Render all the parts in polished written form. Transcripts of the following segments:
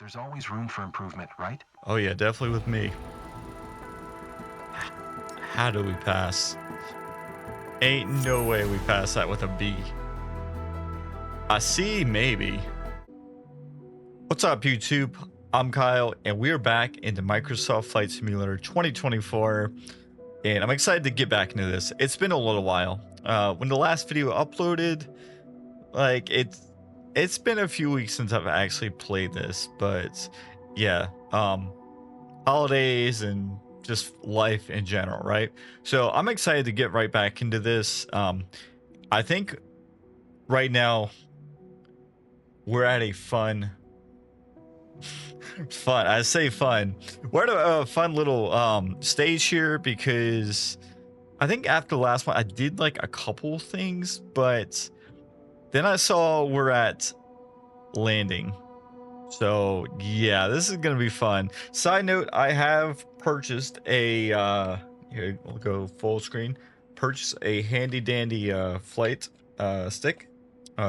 There's always room for improvement, right? Oh yeah, definitely with me. How do we pass? Ain't no way we pass that with a B. A C, maybe. What's up, YouTube? I'm Kyle, and we're back into Microsoft Flight Simulator 2024, and I'm excited to get back into this. It's been a little while. When the last video uploaded, like it's been a few weeks since I've actually played this, but yeah, holidays and just life in general, right? So I'm excited to get right back into this. I think right now we're at a fun I say fun, we're at a fun little stage here, because I think after the last one I did like a couple things, but then I saw we're at landing. So yeah, this is gonna be fun. Side note, I have purchased a here we'll go full screen, purchase a handy dandy flight stick,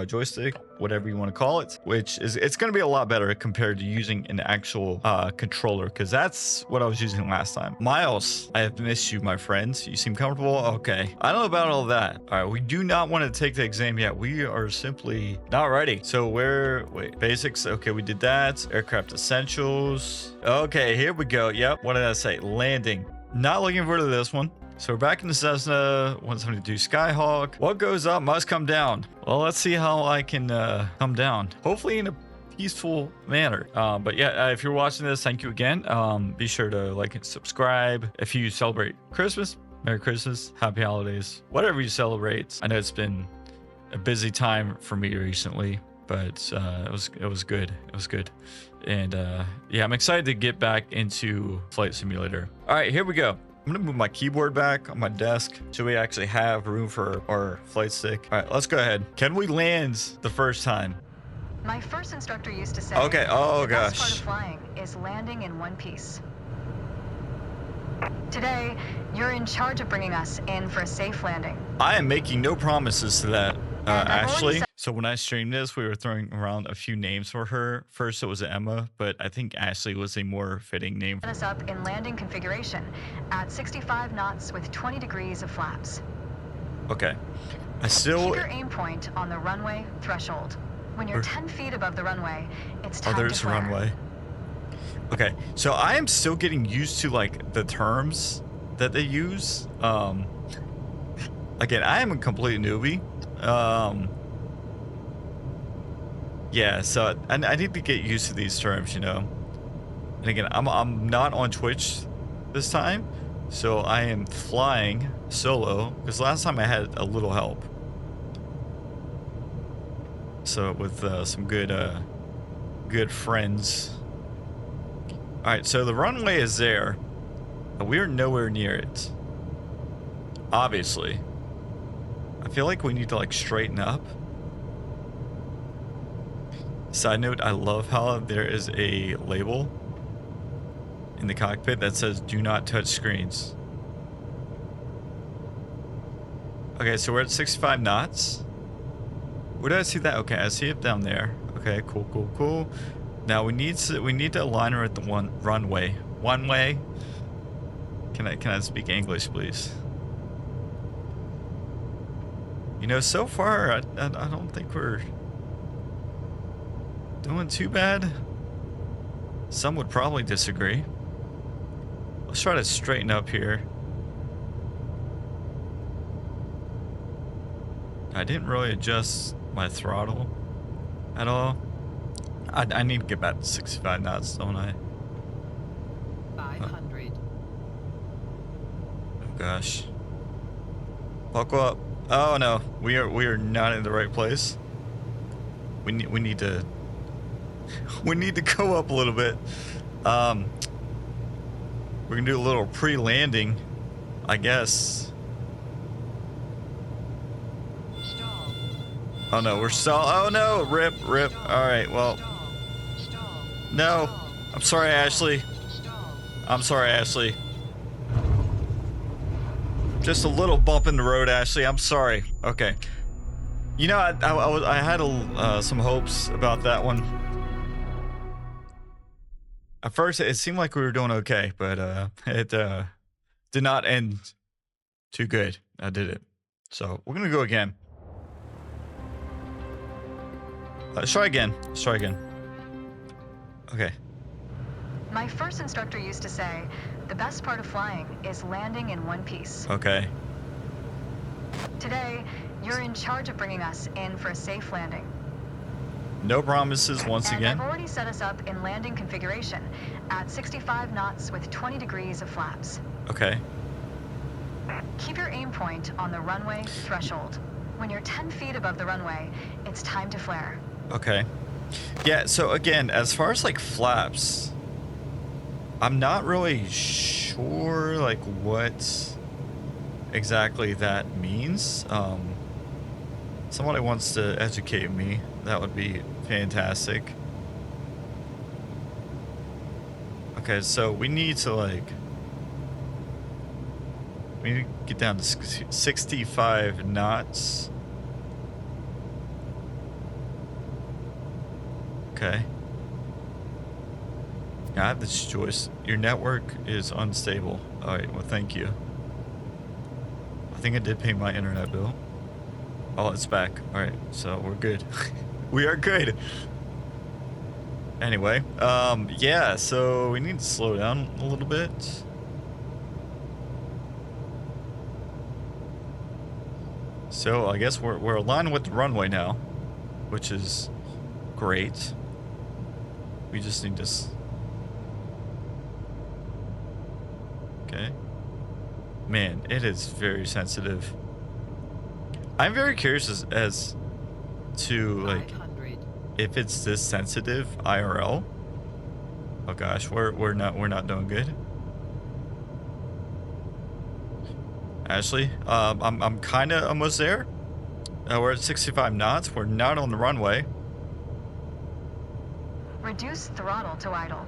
joystick, whatever you want to call it, which is, it's going to be a lot better compared to using an actual controller, because that's what I was using last time. Miles, I have missed you, my friends. You seem comfortable. Okay, I don't know about all that. All right, we do not want to take the exam yet. We are simply not ready. So wait, basics. Okay, we did that. Aircraft essentials. Okay, here we go. Yep, what did I say? Landing. Not looking forward to this one. So we're back in the Cessna 172 Skyhawk. What goes up must come down. Well, let's see how I can come down. Hopefully in a peaceful manner. But yeah, if you're watching this, thank you again. Be sure to like and subscribe. If you celebrate Christmas, Merry Christmas, Happy Holidays, whatever you celebrate. I know it's been a busy time for me recently, but it was good. It was good. And yeah, I'm excited to get back into Flight Simulator. All right, here we go. I'm gonna move my keyboard back on my desk so we actually have room for our flight stick. All right, let's go ahead. Can we land the first time? My first instructor used to say, okay, oh the gosh. best part of flying is landing in one piece. Today, you're in charge of bringing us in for a safe landing. I am making no promises to that, Ashley. said- So when I streamed this, we were throwing around a few names for her. First it was Emma, but I think Ashley was a more fitting name. Set us up in landing configuration at 65 knots with 20 degrees of flaps. Okay. I still... Keep your aim point on the runway threshold. When you're 10 feet above the runway, it's time to there's a flare. runway. Okay, so I am still getting used to like the terms that they use. Again, I am a complete newbie. Yeah, so I need to get used to these terms, you know. And again, I'm not on Twitch this time, so I am flying solo, because last time I had a little help. So with some good friends. All right, so the runway is there, but we're nowhere near it. Obviously, I feel like we need to like straighten up. Side note, I love how there is a label in the cockpit that says do not touch screens. Okay, so we're at 65 knots. Where did I see that? Okay, I see it down there. Okay, cool. Now we need to align her at the runway. One way. Can I speak English, please? You know, so far I don't think we're doing too bad. Some would probably disagree. Let's try to straighten up here. I didn't really adjust my throttle at all. I need to get back to 65 knots, don't I? 500. Oh gosh. Buckle up. Oh no, we are not in the right place. We need to go up a little bit. We're gonna do a little pre-landing, I guess. Stall. Oh no, we're stall. Oh no, rip. All right, well, no. I'm sorry, Ashley. I'm sorry, Ashley. Just a little bump in the road, Ashley. I'm sorry. Okay. You know, I had some hopes about that one. At first, it seemed like we were doing okay, but it did not end too good. I did it. So we're gonna go again. Let's try again. Let's try again. Okay. My first instructor used to say, the best part of flying is landing in one piece. Okay. Today, you're in charge of bringing us in for a safe landing. No promises once And again. I've already set us up in landing configuration at 65 knots with 20 degrees of flaps. Okay. Keep your aim point on the runway threshold. When you're 10 feet above the runway, it's time to flare. Okay. Yeah, so again, as far as like flaps, I'm not really sure like what exactly that means. Somebody wants to educate me. That would be fantastic. Okay, so we need to like we need to get down to 65 knots. Okay. I have this choice. Your network is unstable. Alright, well thank you. I think I did pay my internet bill. Oh, it's back. Alright, so we're good. We are good. Anyway, yeah, so we need to slow down a little bit. So I guess we're aligned with the runway now, which is great. We just need to... Okay. Man, it is very sensitive. I'm very curious as to like if it's this sensitive IRL. Oh gosh, we're not doing good. Ashley, I'm kind of almost there. We're at 65 knots. We're not on the runway. Reduce throttle to idle.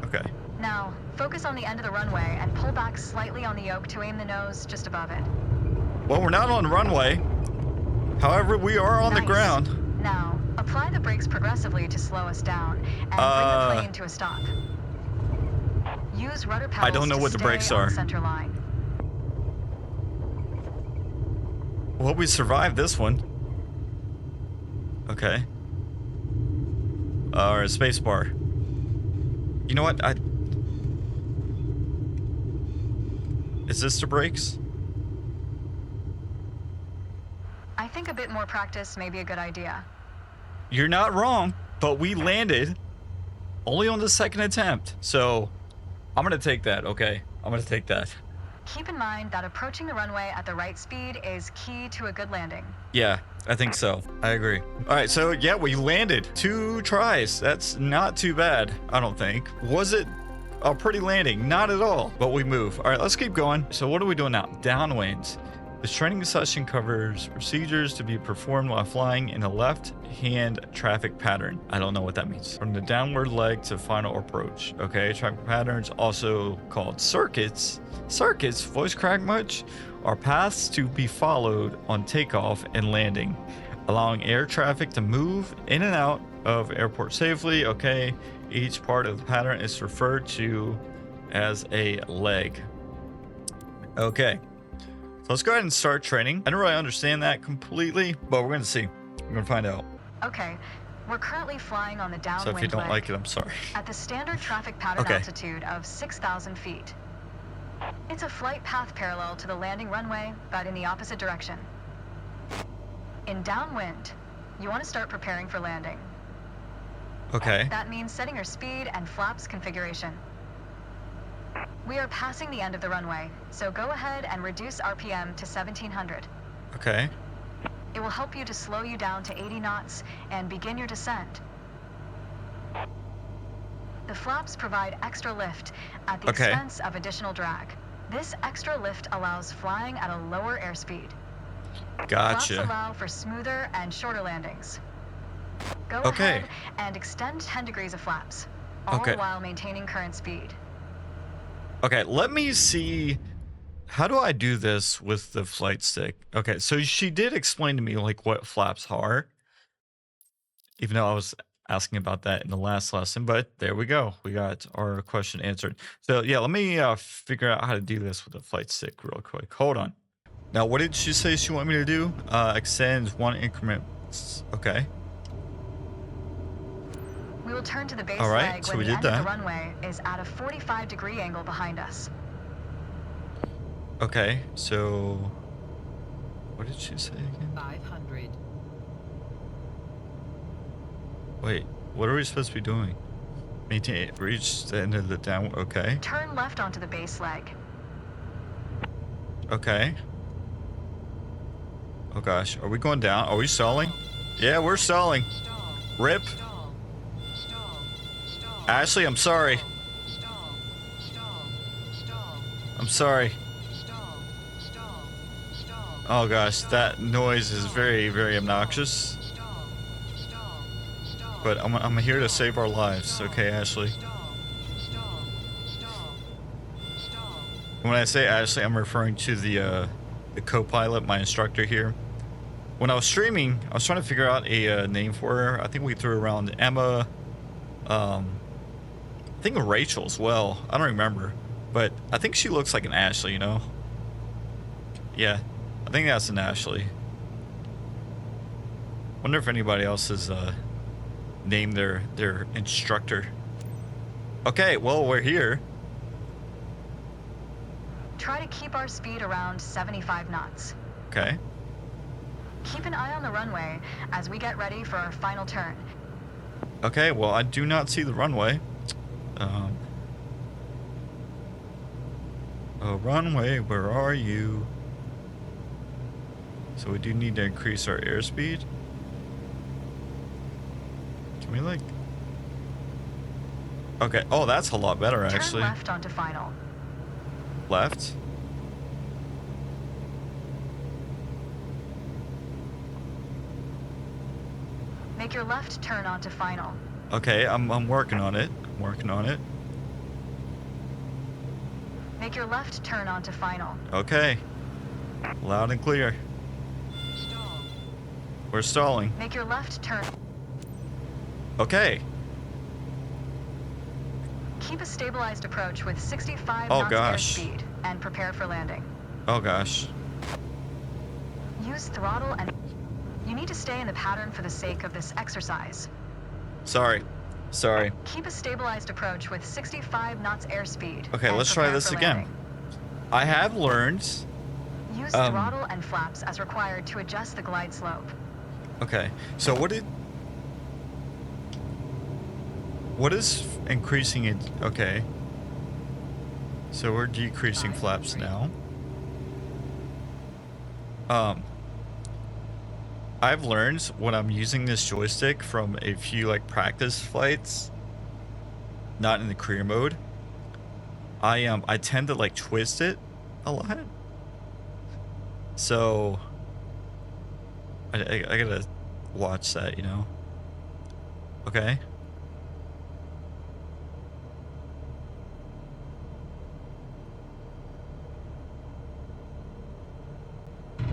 Okay. Now, focus on the end of the runway and pull back slightly on the yoke to aim the nose just above it. Well, we're not on the runway. However, we are on the Nice. ground. Now, apply the brakes progressively to slow us down and bring the plane to a stop. Use rudder pedals I don't know to what the stay brakes on are. center line. Well, we survived this one. Okay. Or space bar. You know what? Is this the brakes? I think a bit more practice may be a good idea. You're not wrong, but we landed only on the second attempt. So I'm going to take that, okay? I'm going to take that. Keep in mind that approaching the runway at the right speed is key to a good landing. Yeah, I think so. I agree. All right, so yeah, we landed 2 tries. That's not too bad, I don't think. Was it a pretty landing? Not at all, but we move. All right, let's keep going. So what are we doing now? Downwind. This training session covers procedures to be performed while flying in a left-hand traffic pattern. I don't know what that means. From the downward leg to final approach. Okay, traffic patterns, also called circuits. Circuits, voice crack much? Are paths to be followed on takeoff and landing, allowing air traffic to move in and out of airport safely. Okay, each part of the pattern is referred to as a leg. Okay. Let's go ahead and start training. I don't really understand that completely, but we're going to see. We're going to find out. Okay, we're currently flying on the downwind So if you don't leg like it, I'm sorry. at the standard traffic pattern Okay. altitude of 6,000 feet. It's a flight path parallel to the landing runway, but in the opposite direction. In downwind, you want to start preparing for landing. Okay. That means setting your speed and flaps configuration. We are passing the end of the runway, so go ahead and reduce RPM to 1700. Okay. It will help you to slow you down to 80 knots and begin your descent. The flaps provide extra lift at the Okay. expense of additional drag. This extra lift allows flying at a lower airspeed. Flaps Gotcha. allow for smoother and shorter landings. Go Okay. ahead and extend 10 degrees of flaps, all Okay. while maintaining current speed. Okay, let me see. How do I do this with the flight stick? Okay, so she did explain to me like what flaps are, even though I was asking about that in the last lesson, but there we go. We got our question answered. So yeah, let me figure out how to do this with a flight stick real quick. Hold on. Now, what did she say she wanted me to do? Extend 1 increment. Okay. We will turn to the base All right, leg so when we the did end of that. the runway is at a 45-degree angle behind us. Okay, so what did she say again? 500. Wait, what are we supposed to be doing? Maintain, reach the end of the downward. Okay. Turn left onto the base leg. Okay. Oh gosh, are we going down? Are we stalling? Yeah, we're stalling. Stall. Rip. Stall. Stall. Stall. Ashley, I'm sorry. Stall. Stall. Stall. I'm sorry. Stall. Stall. Stall. Oh gosh, that noise is very, very obnoxious. Stall. Stall. Stall. But I'm here to save our lives, okay, Ashley? Stall. Stall. Stall. Stall. When I say Ashley, I'm referring to the co-pilot, my instructor here. When I was streaming, I was trying to figure out a name for her. I think we threw around Emma, I think Rachel as well. I don't remember, but I think she looks like an Ashley, you know? Yeah, I think that's an Ashley. Wonder if anybody else has named their instructor. Okay, well, we're here. Try to keep our speed around 75 knots. Okay. Keep an eye on the runway as we get ready for our final turn. Okay, well, I do not see the runway. Oh, runway, where are you? So we do need to increase our airspeed. Can we, like... Okay, oh, that's a lot better, actually. Turn left onto final. Left? Make your left turn onto final. Okay, I'm working on it. I'm working on it. Make your left turn onto final. Okay. Loud and clear. Stall. We're stalling. Make your left turn. Okay. Keep a stabilized approach with 65 Oh, knots gosh. airspeed and prepare for landing. Oh, gosh. Use throttle and... You need to stay in the pattern for the sake of this exercise. Sorry. Sorry. Keep a stabilized approach with 65 knots airspeed. Okay, and let's try prepare this for again. landing. I have learned... Use throttle and flaps as required to adjust the glide slope. Okay, so what is increasing it? Okay. So we're decreasing flaps now. I've learned when I'm using this joystick from a few like practice flights, not in the career mode, I tend to like twist it a lot. So I gotta watch that, you know. Okay.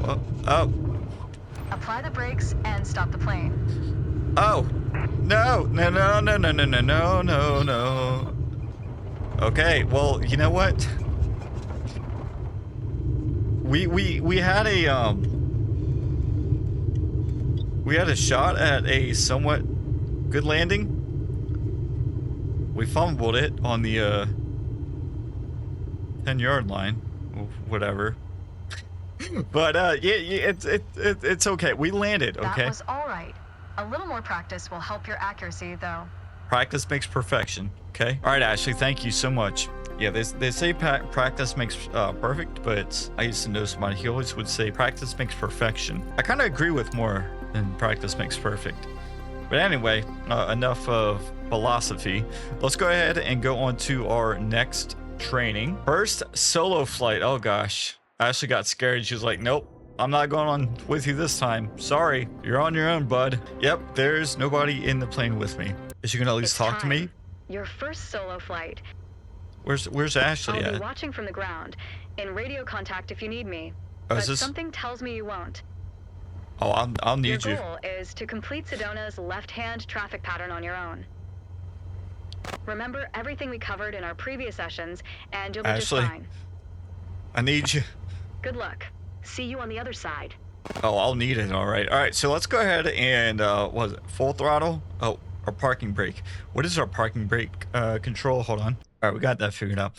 Well, oh. Apply the brakes and stop the plane. Oh. No. No, no, no, no, no, no, no, no, no. Okay, well, you know what? We had a shot at a somewhat good landing. We fumbled it on the 10-yard line, whatever. But yeah, it's okay. We landed, okay? That was all right. A little more practice will help your accuracy, though. Practice makes perfection, okay? All right, Ashley, thank you so much. Yeah, they say practice makes perfect, but I used to know somebody, he always would say practice makes perfection. I kind of agree with more than practice makes perfect. But anyway, enough of philosophy. Let's go ahead and go on to our next training. First, solo flight. Oh gosh. Ashley got scared. She was like, nope, I'm not going on with you this time. Sorry, you're on your own, bud. Yep, there's nobody in the plane with me. Is she gonna at least It's talk to me? time. Your first solo flight. Where's Ashley I'll be at? watching from the ground, in radio contact if you need me. Oh, But is this... something tells me you won't. Oh, I'll Your need you. goal is to complete Sedona's left-hand traffic pattern on your own. Remember everything we covered in our previous sessions, and you'll be just Ashley, fine. I need you. Good luck. See you on the other side. Oh, I'll need it. All right. So let's go ahead and was it full throttle? Oh, our parking brake. What is our parking brake control? Hold on. All right, we got that figured out.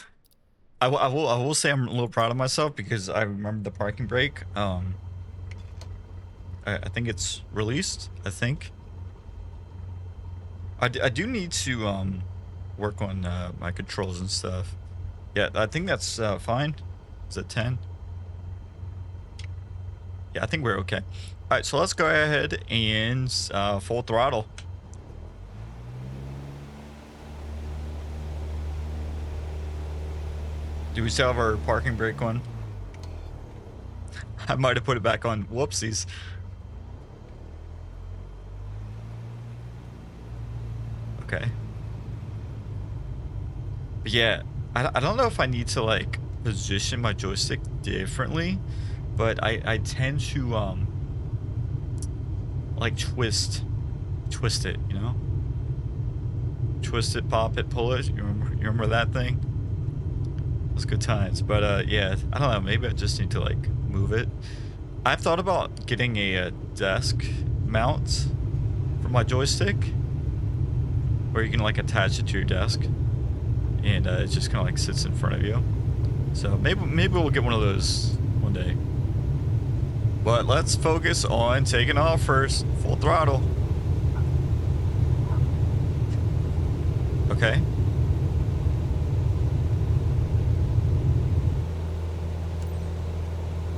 I will say I'm a little proud of myself because I remember the parking brake. I think it's released. I think. I do need to work on my controls and stuff. Yeah, I think that's fine. Is it 10? Yeah, I think we're okay. All right, so let's go ahead and full throttle. Do we still have our parking brake on? I might have put it back on. Whoopsies. Okay. But yeah, I don't know if I need to like position my joystick differently, but I tend to like twist it, you know? Twist it, pop it, pull it. You remember that thing? Those good times. But yeah, I don't know, maybe I just need to like move it. I've thought about getting a desk mount for my joystick where you can like attach it to your desk and it just kind of like sits in front of you. So maybe we'll get one of those one day. But let's focus on taking off first. Full throttle. Okay.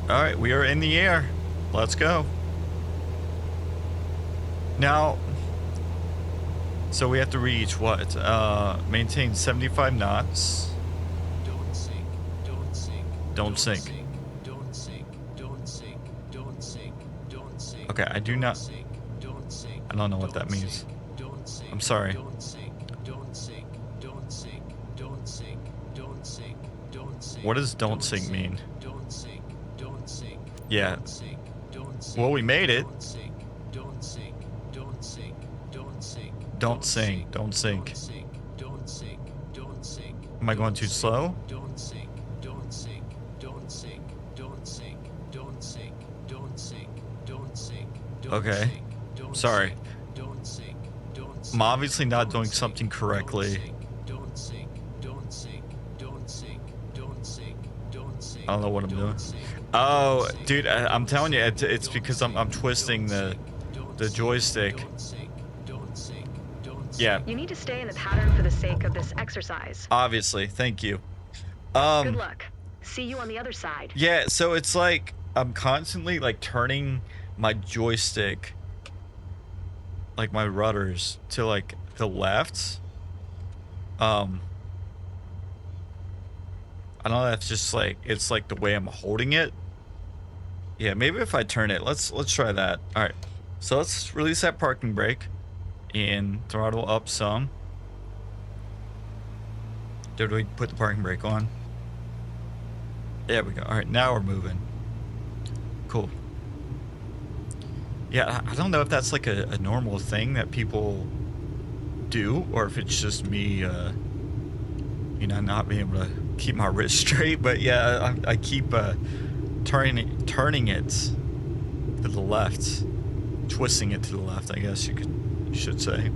All right, we are in the air. Let's go. Now, so we have to reach what? Maintain 75 knots. Don't sink. Don't sink. Don't sink. Don't sink. Don't sink. Don't sink. Don't sink. Okay, I do not. Sink. Don't sink. I don't know what that means. Don't sink. I'm sorry. Don't sink. Don't sink. Don't sink. Don't sink. Don't sink. Don't sink. What does don't sink mean? Don't sink. Don't sink. Yeah. Don't sink. Don't sink. Well, we made it. Don't sink. Don't sink. Don't sink. Don't sink. Don't sink. Don't sink. Don't sink. Don't sink. Don't sink. Am I going too slow? Don't sink. Don't sink. Don't sink. Don't sink. Don't sink. Don't sink. Don't sink. Okay. Sorry. Don't sink. Don't sink. I'm obviously not doing something correctly. Don't sink. Don't sink. Don't sink. Don't sink. Don't sink. I don't know what I'm doing. Oh, dude, I'm telling you, it's because I'm twisting the joystick. Yeah, You need to stay in the pattern for the sake of this exercise. obviously. Thank you. Good luck. See you on the other side. Yeah, so it's like I'm constantly like turning my joystick, like my rudders, to like the left. I don't know, that's just like it's like the way I'm holding it. Yeah, maybe if I turn it, let's try that. All right, so let's release that parking brake and throttle up some. Did we put the parking brake on? There we go. All right, now we're moving. Cool. Yeah, I don't know if that's like a normal thing that people do, or if it's just me, you know, not being able to keep my wrist straight. But yeah, I keep turning it to the left, twisting it to the left, I guess you should say.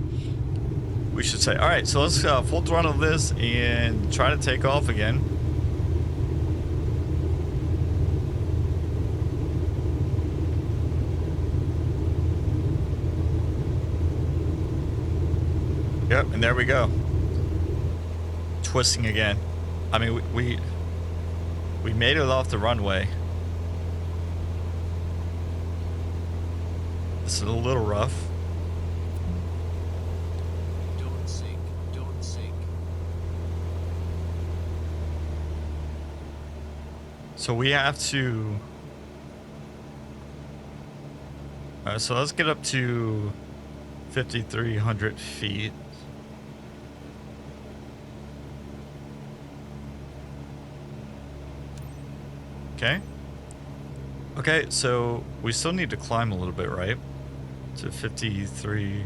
We should say. All right, so let's full throttle this and try to take off again. Yep, and there we go. Twisting again. I mean, we made it off the runway. This is a little rough. Don't sink. Don't sink. So we have to. So let's get up to 5,300 feet. Okay. Okay, so we still need to climb a little bit, right? To 53.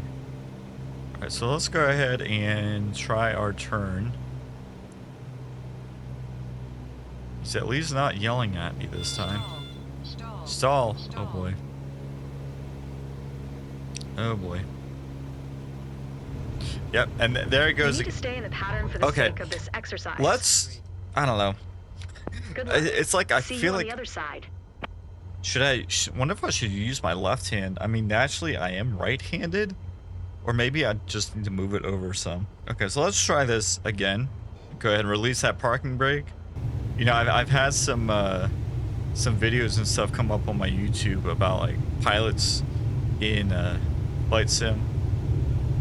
All right, so let's go ahead and try our turn. He's at least not yelling at me this time. Stall. Stall. Oh Stall. boy. Oh boy. Yep, and there it You goes. need to stay in the pattern for the Okay. sake of this exercise. Let's. I don't know. Good luck. It's like I See feel you on like. the other side. Should I? Wonder if I should use my left hand. I mean, naturally I am right-handed, or maybe I just need to move it over some. Okay, so let's try this again. Go ahead and release that parking brake. You know, I've had some videos and stuff come up on my YouTube about like pilots in flight sim.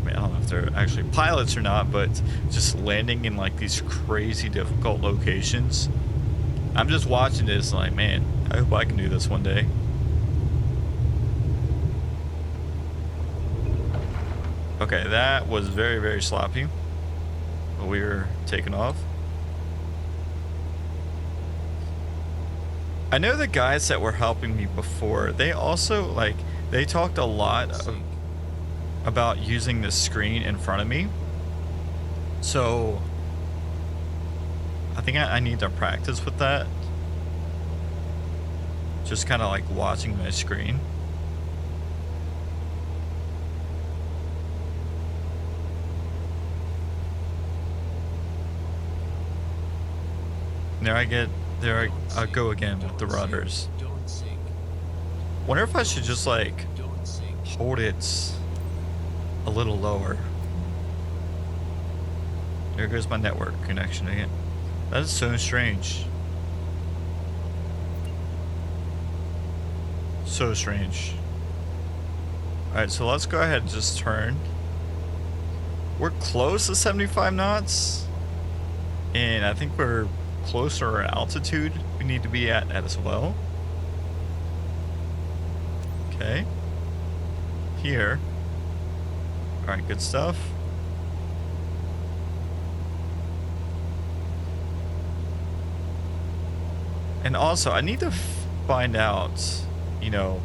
I mean, I don't know if they're actually pilots or not, but just landing in like these crazy difficult locations. I'm just watching this like, man, I hope I can do this one day. Okay, that was very, very sloppy. But we were taking off. I know the guys that were helping me before, they also, like, they talked a lot about using the screen in front of me. So, I think I need to practice with that. Just kind of like watching my screen. There I go again with the rudders. Don't sink. Wonder if I should just like Don't sink. hold it a little lower. There goes my network connection again. That is so strange. So strange. Alright, so let's go ahead and just turn. We're close to 75 knots. And I think we're closer at altitude we need to be at as well. Okay. Here. Alright, good stuff. And also, I need to find out, you know,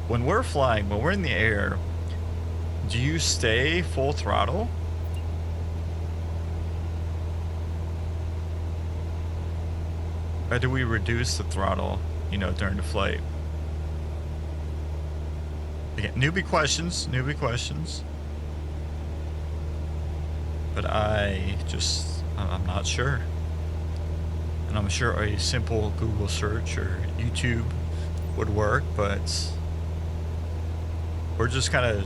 when we're flying, when we're in the air, do you stay full throttle? Or do we reduce the throttle, you know, during the flight? Again, newbie questions. But I'm not sure. And I'm sure a simple Google search or YouTube would work, but we're just kind of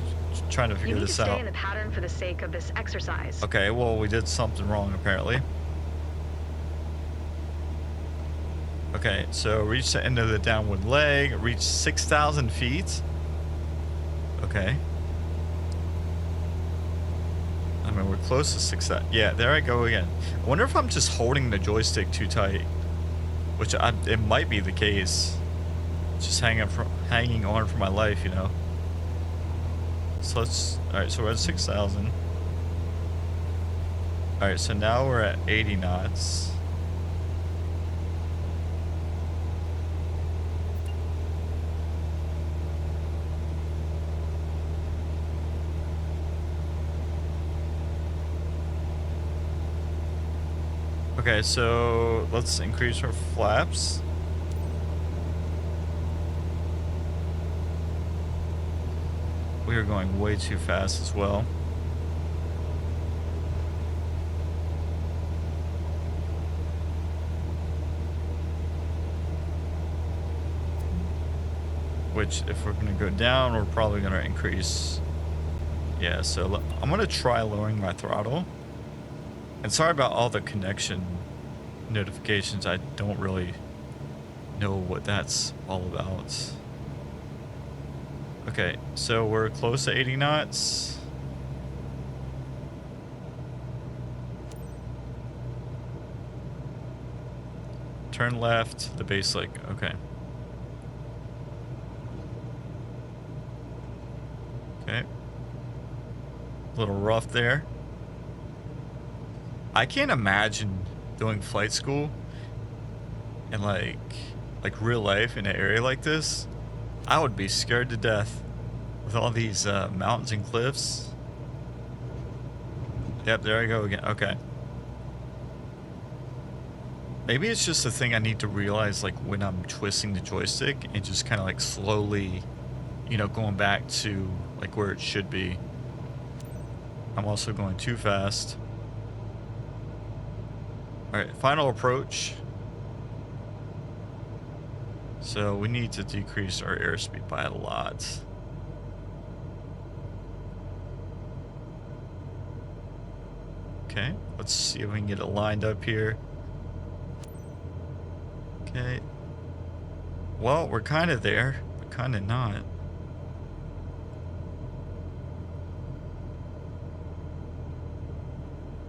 trying to figure this You need to stay out. in the pattern for the sake of this exercise. Okay, well, we did something wrong apparently. Okay, so reach the end of the downward leg, reach 6,000 feet. Okay. I mean, we're close to 6,000. Yeah, there I go again. I wonder if I'm just holding the joystick too tight, which it might be the case. Just hanging on for my life, you know. So alright, so we're at 6,000. Alright, so now we're at 80 knots. Okay, so let's increase our flaps. We are going way too fast as well. Which, if we're going to go down, we're probably going to increase. Yeah, so I'm going to try lowering my throttle. And sorry about all the connection notifications. I don't really know what that's all about. Okay, so we're close to 80 knots. Turn left, the base leg. Okay. Okay. A little rough there. I can't imagine doing flight school and like like real life in an area like this, I would be scared to death with all these mountains and cliffs. Yep, there I go again. Okay. Maybe it's just a thing I need to realize, like, when I'm twisting the joystick and just kind of, like, slowly, you know, going back to, like, where it should be. I'm also going too fast. Alright, final approach. So we need to decrease our airspeed by a lot. Okay, let's see if we can get it lined up here. Okay. Well, we're kind of there, but kind of not.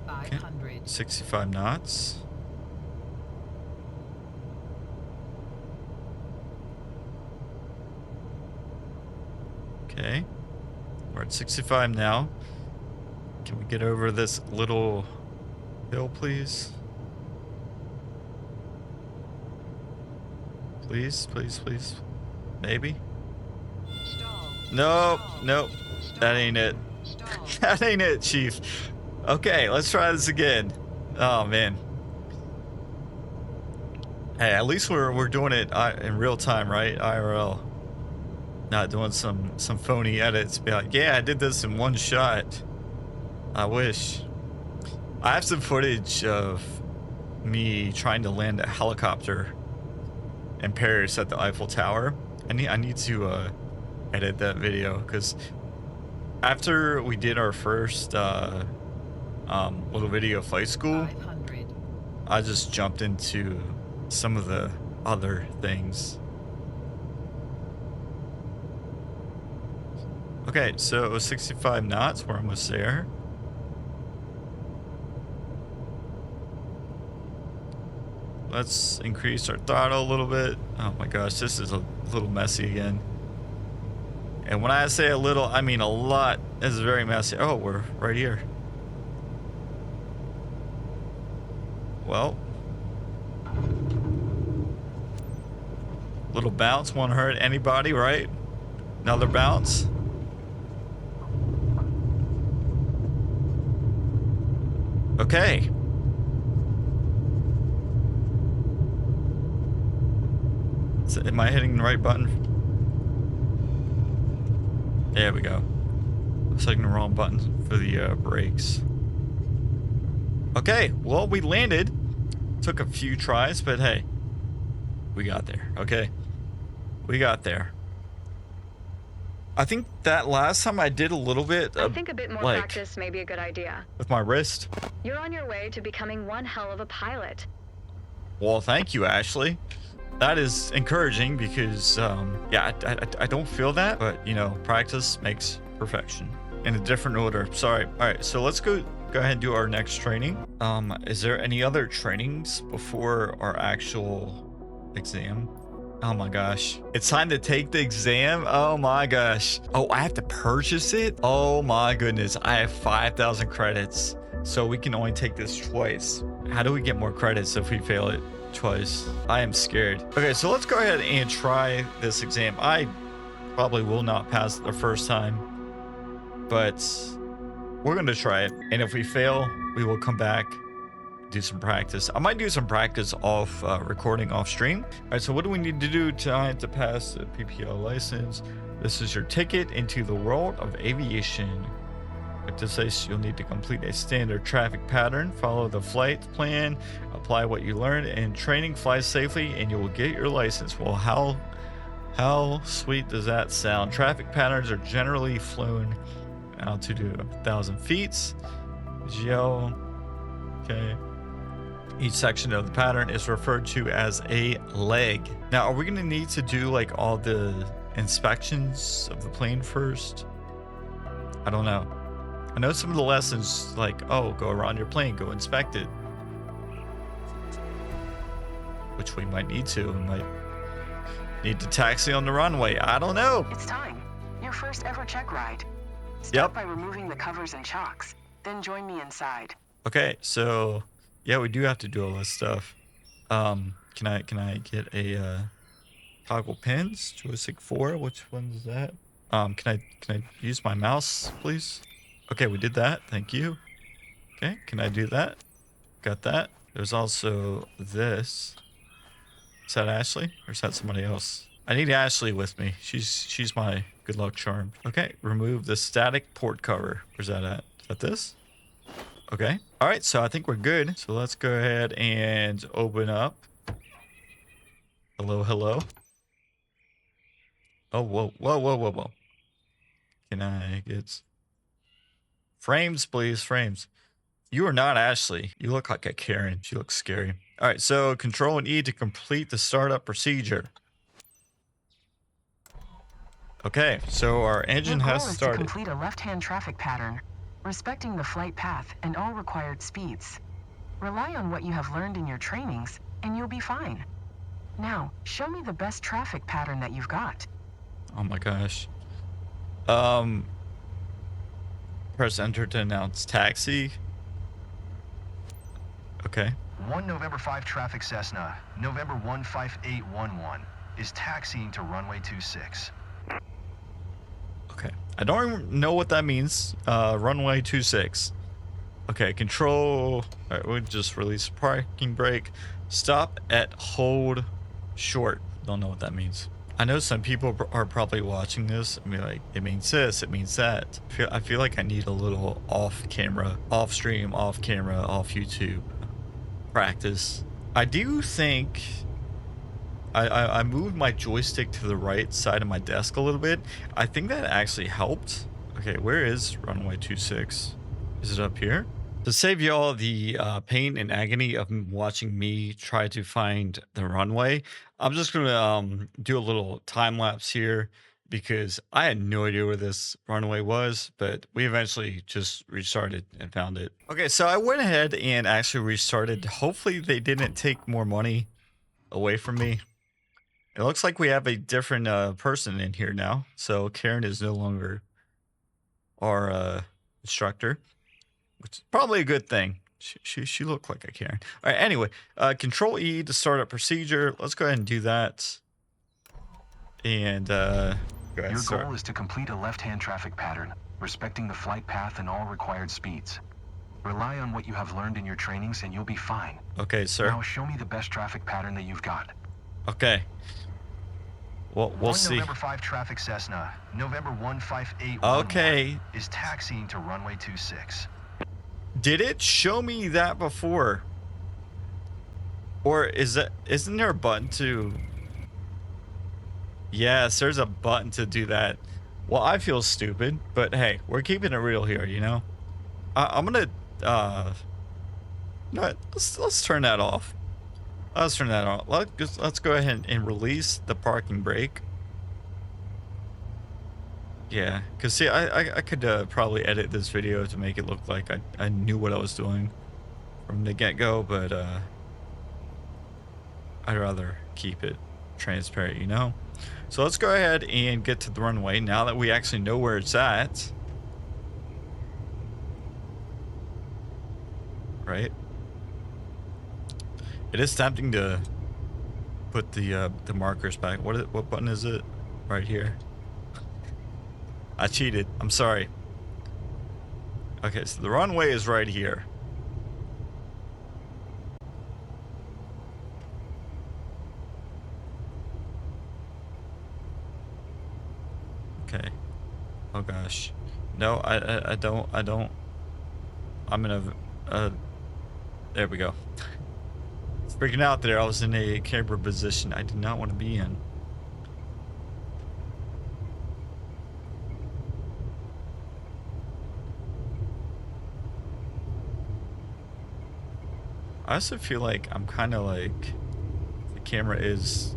Okay. 500. 65 knots. Okay. We're at 65 now. Can we get over this little hill, please? Please, please, please. Maybe? Stall. Nope, Stall. nope. Stall. That ain't it. Stall. That ain't it, Chief. Okay, let's try this again. Oh, man. Hey, at least we're doing it in real time, right? IRL. Not doing some phony edits. Be like, yeah, I did this in one shot. I wish. I have some footage of me trying to land a helicopter in Paris at the Eiffel Tower. I need to edit that video, because after we did our first little video flight school, 500. I just jumped into some of the other things. Okay, so 65 knots, we're almost there. Let's increase our throttle a little bit. Oh my gosh, this is a little messy again. And when I say a little, I mean a lot. This is very messy. Oh, we're right here. Well. Little bounce won't hurt anybody, right? Another bounce. Okay. So am I hitting the right button? There we go. I was hitting the wrong button for the brakes. Okay, well, we landed. Took a few tries, but hey, we got there, okay? We got there. I think that last time I did a little bit I think a bit more like, practice may be a good idea. with my wrist. You're on your way to becoming one hell of a pilot. Well, thank you, Ashley. That is encouraging because, yeah, I don't feel that, but, you know, practice makes perfection. In a different order. Sorry. All right, so let's go ahead and do our next training. Is there any other trainings before our actual exam? Oh my gosh. It's time to take the exam. Oh my gosh. Oh, I have to purchase it? Oh my goodness. I have 5,000 credits. So we can only take this twice. How do we get more credits if we fail it twice? I am scared. Okay, so let's go ahead and try this exam. I probably will not pass it the first time, but we're going to try it. And if we fail, we will come back, do some practice. I might do some practice off recording off stream. All right, so what do we need to do tonight to pass the PPL license? This is your ticket into the world of aviation. To say you'll need to complete a standard traffic pattern, follow the flight plan, apply what you learned in training, fly safely, and you will get your license. Well, how sweet does that sound? Traffic patterns are generally flown altitude of 1,000 feet. Geo. Okay. Each section of the pattern is referred to as a leg. Now, are we going to need to do like all the inspections of the plane first? I don't know. I know some of the lessons like, oh, go around your plane, go inspect it. Which we might need to. We might need to taxi on the runway. I don't know. It's time. Your first ever check ride. Start Yep. by removing the covers and chocks. Then join me inside. Okay, so yeah, we do have to do all this stuff. Can I get a Toggle pins, joystick 4. Which one is that? Can I use my mouse, please? Okay, we did that. Thank you. Okay, can I do that? Got that. There's also this. Is that Ashley or is that somebody else? I need Ashley with me. She's my good luck charm. Okay, remove the static port cover. Where's that at? Is that this? Okay. All right, so I think we're good. So let's go ahead and open up. Hello, hello. Oh, whoa, whoa, whoa, whoa, whoa. Can I get frames, please? Frames. You are not Ashley. You look like a Karen. She looks scary. All right, so Control and E to complete the startup procedure. Okay, so our engine Your has goal is to started. complete a left-hand traffic pattern, respecting the flight path and all required speeds. Rely on what you have learned in your trainings, and you'll be fine. Now, show me the best traffic pattern that you've got. Oh my gosh. Press enter to announce taxi. Okay. 1 November 5 traffic Cessna, November 15811, is taxiing to runway 26. Okay. I don't even know what that means. Runway 26. Okay, control. All right, we'll just release parking brake. Stop at hold short. Don't know what that means. I know some people are probably watching this and be like, it means this, it means that. I feel like I need a little off camera, off stream, off camera, off YouTube practice. I do think I moved my joystick to the right side of my desk a little bit. I think that actually helped. Okay, where is runway 26? Is it up here? To save you all the pain and agony of watching me try to find the runway, I'm just gonna do a little time lapse here because I had no idea where this runway was, but we eventually just restarted and found it. Okay, so I went ahead and actually restarted. Hopefully they didn't take more money away from me. It looks like we have a different person in here now. So Karen is no longer our instructor, which is probably a good thing. She looked like a Karen. All right, anyway, Control E to start up procedure. Let's go ahead and do that. And go ahead. Your Start. goal is to complete a left-hand traffic pattern, respecting the flight path and all required speeds. Rely on what you have learned in your trainings and you'll be fine. Okay, sir. Now show me the best traffic pattern that you've got. Okay. Well, we'll 1 see. November 5 traffic Cessna, November 15811, Okay. is taxiing to runway 26. Did it show me that before? Or isn't there a button to... Yes, there's a button to do that. Well, I feel stupid, but hey, we're keeping it real here, you know? I'm gonna, no, let's turn that off. Let's turn that off. Let's go ahead and release the parking brake. Yeah, because see, I could probably edit this video to make it look like I knew what I was doing from the get-go, but I'd rather keep it transparent, you know? So let's go ahead and get to the runway now that we actually know where it's at. Right? It is tempting to put the markers back. What button is it? Right here. I cheated. I'm sorry. Okay, so the runway is right here. Okay. Oh gosh. No, I don't. I'm in a there we go. Freaking out there. I was in a camera position I did not want to be in. I also feel like I'm kind of like the camera it's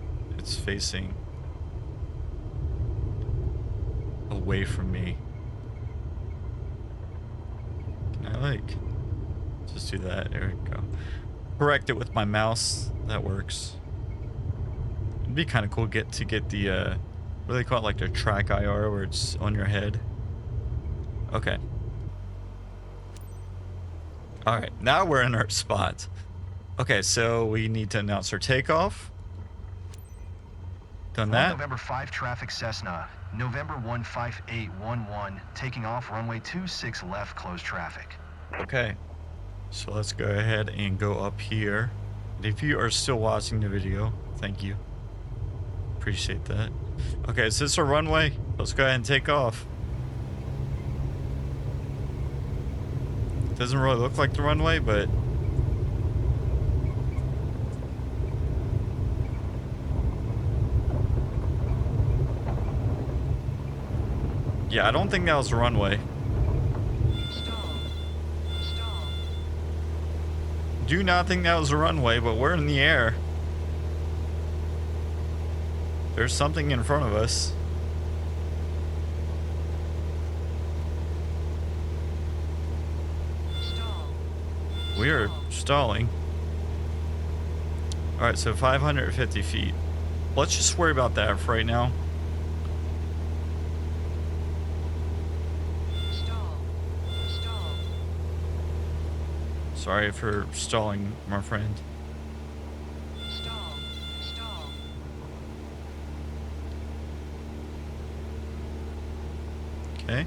facing away from me. Can I like just do that? There we go. Correct it with my mouse. That works. It'd be kind of cool to get the what do they call it, like the track IR where it's on your head. Okay. All right, now we're in our spot. Okay, so we need to announce our takeoff. Done Flight that. November 5 traffic Cessna, November 15811, taking off runway 26 left, closed traffic. Okay. So let's go ahead and go up here. And if you are still watching the video, thank you. Appreciate that. Okay, is this a runway? Let's go ahead and take off. Doesn't really look like the runway, but yeah, I don't think that was a runway. Stall. Stall. Do not think that was a runway, but we're in the air. There's something in front of us. Stall. We are stalling. Alright, so 550 feet. Let's just worry about that for right now. Stall. Stall. Sorry for stalling, my friend. Stall. Stall. Okay.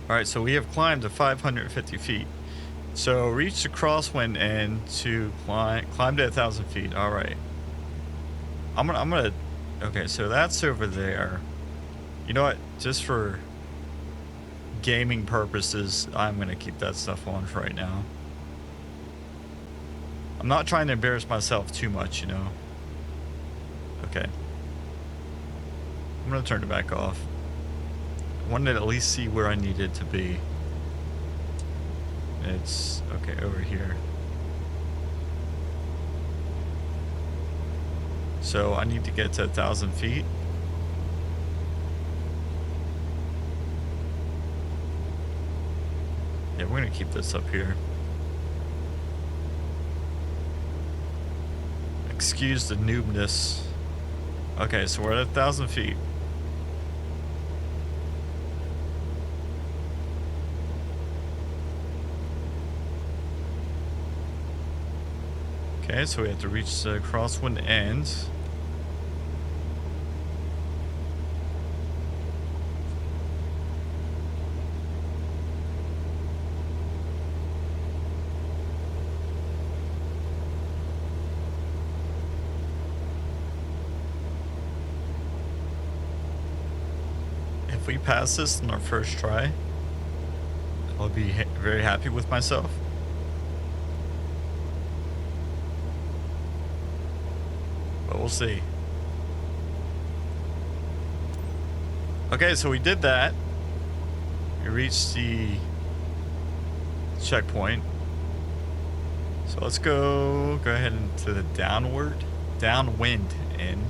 Alright, so we have climbed to 550 feet. So reach the crosswind end to climb to 1,000 feet. Alright. I'm gonna okay, so that's over there. You know what? Just for gaming purposes, I'm gonna keep that stuff on for right now. I'm not trying to embarrass myself too much, you know. Okay. I'm gonna turn it back off. I wanted to at least see where I needed to be. It's okay over here. So I need to get to 1,000 feet. Yeah, we're gonna keep this up here. Excuse the noobness. Okay, so we're at 1,000 feet. Okay, so we have to reach the crosswind end. If we pass this on our first try, I'll be very happy with myself. But we'll see. Okay, so we did that. We reached the checkpoint. So let's go ahead into the downwind end.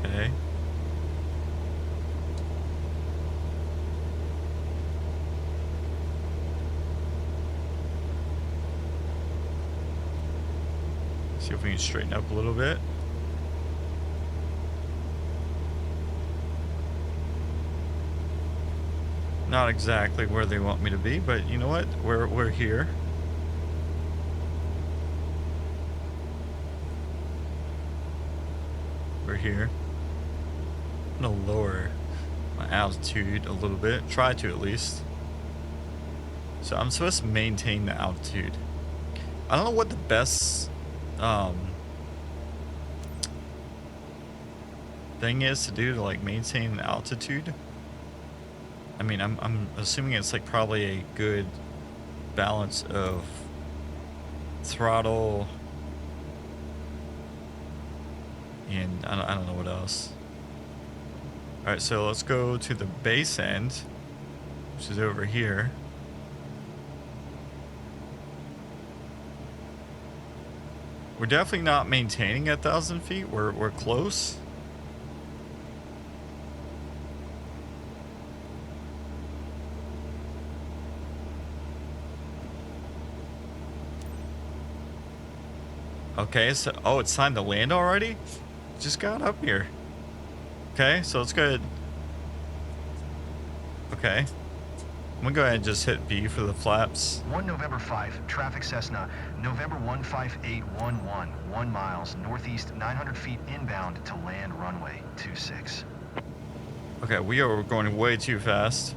Okay. See if we can straighten up a little bit. Not exactly where they want me to be, but you know what? We're here. We're here. I'm gonna lower my altitude a little bit. Try to at least. So I'm supposed to maintain the altitude. I don't know what the best thing is to do to like maintain altitude. I mean, I'm assuming it's like probably a good balance of throttle and I don't know what else. All right, so let's go to the base end, which is over here. We're definitely not maintaining 1,000 feet. We're close. Okay, so oh, it's time to land already? Just got up here. Okay, so let's go ahead. Okay. gonna go ahead and just hit B for the flaps. 1 November 5, traffic Cessna, November 15811, 1 miles, northeast 900 feet inbound to land runway 26. Okay, we are going way too fast.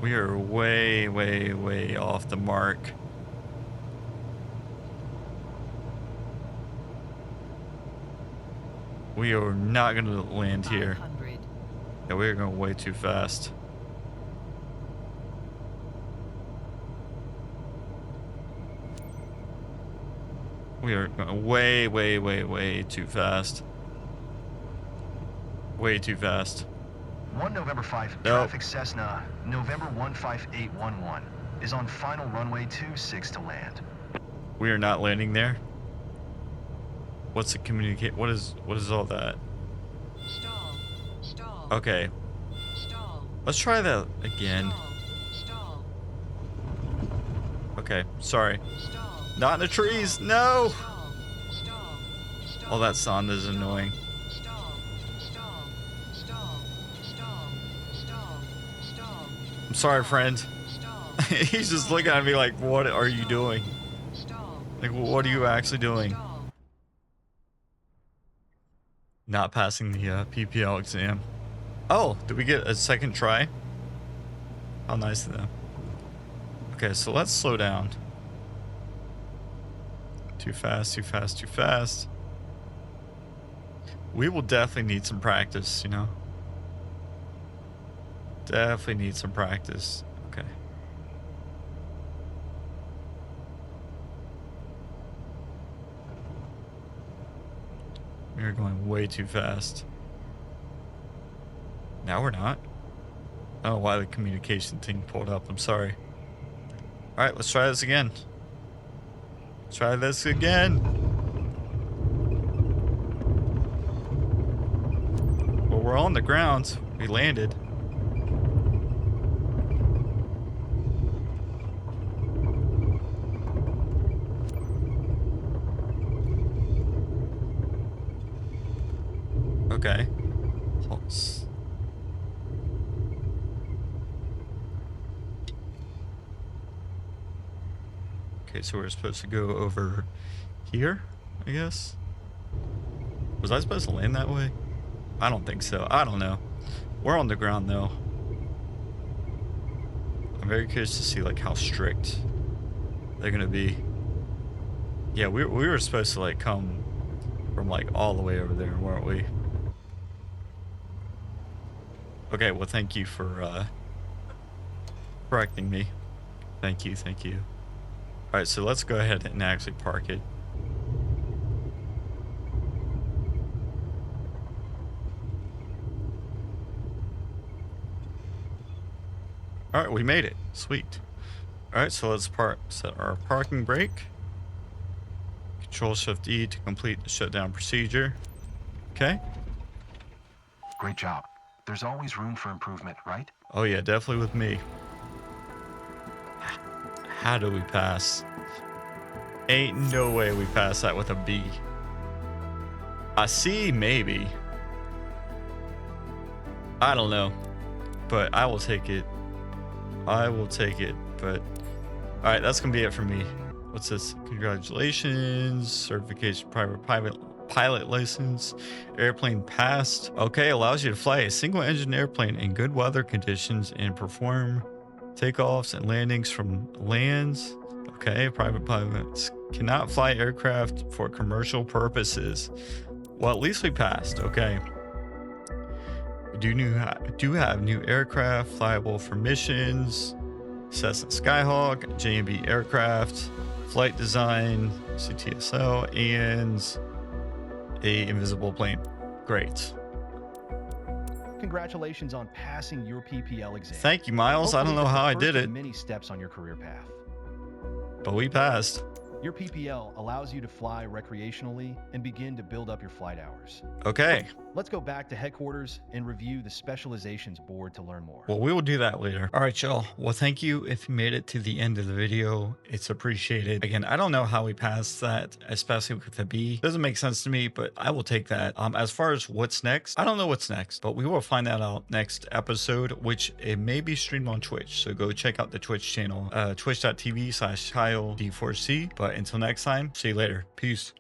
We are way, way, way off the mark. We are not gonna land here. 500. Yeah, we are going way too fast. We are going way, way, way, way too fast. Way too fast. 1 November 5, Nope. traffic Cessna, November 15811, is on final runway 26 to land. We are not landing there. What's the communicate? What is all that? Stall. Stall. Okay, Stall. let's try that again. Stall. Okay, sorry. Stall. Not in the trees. No. Stall. Stall. Stall. Oh, that sound is annoying. Stall. Stall. Stall. Stall. Stall. Stall. I'm sorry, friend. Stall. He's just looking at me like, what are you doing? Stall. Like, what are you actually doing? Stall. Not passing the PPL exam. Oh, did we get a second try? How nice of them. Okay, so let's slow down. Too fast, too fast, too fast. We will definitely need some practice, you know? Definitely need some practice. Okay. We are going way too fast. Now we're not. I don't know why the communication thing pulled up. I'm sorry. Alright, let's try this again. Try this again. Well, we're on the ground. We landed. Okay. Pulse. Okay, so we're supposed to go over here, I guess. Was I supposed to land that way? I don't think so. I don't know. We're on the ground though. I'm very curious to see like how strict they're gonna be. Yeah, we were supposed to like come from like all the way over there, weren't we? Okay, well thank you for correcting me. Thank you, thank you. Alright, so let's go ahead and actually park it. Alright, we made it. Sweet. Alright, so let's set our parking brake. Control Shift E to complete the shutdown procedure. Okay. Great job. There's always room for improvement, right? Oh yeah, definitely with me. How do we pass? Ain't no way we pass that with a B. A C, maybe. I don't know. But I will take it. I will take it. But alright, that's gonna be it for me. What's this? Congratulations. Certification private pilot license. Airplane passed. Okay, allows you to fly a single engine airplane in good weather conditions and perform takeoffs and landings from lands. Okay, private pilots cannot fly aircraft for commercial purposes. Well, at least we passed. Okay. We do have new aircraft flyable for missions. Cessna Skyhawk, JMB aircraft, flight design, CTSO, and a invisible plane. Great. Congratulations on passing your PPL exam. Thank you, Miles. I don't know Hopefully how I it's the did first it, of many steps on your career path. but we passed. Your PPL allows you to fly recreationally and begin to build up your flight hours. Okay. Let's go back to headquarters and review the specializations board to learn more. Well, we will do that later. All right, y'all. Well, thank you if you made it to the end of the video. It's appreciated. Again, I don't know how we passed that, especially with the B. Doesn't make sense to me, but I will take that. As far as what's next, I don't know what's next, but we will find that out next episode, which it may be streamed on Twitch. So go check out the Twitch channel, twitch.tv/KyleD4C. But until next time, see you later. Peace.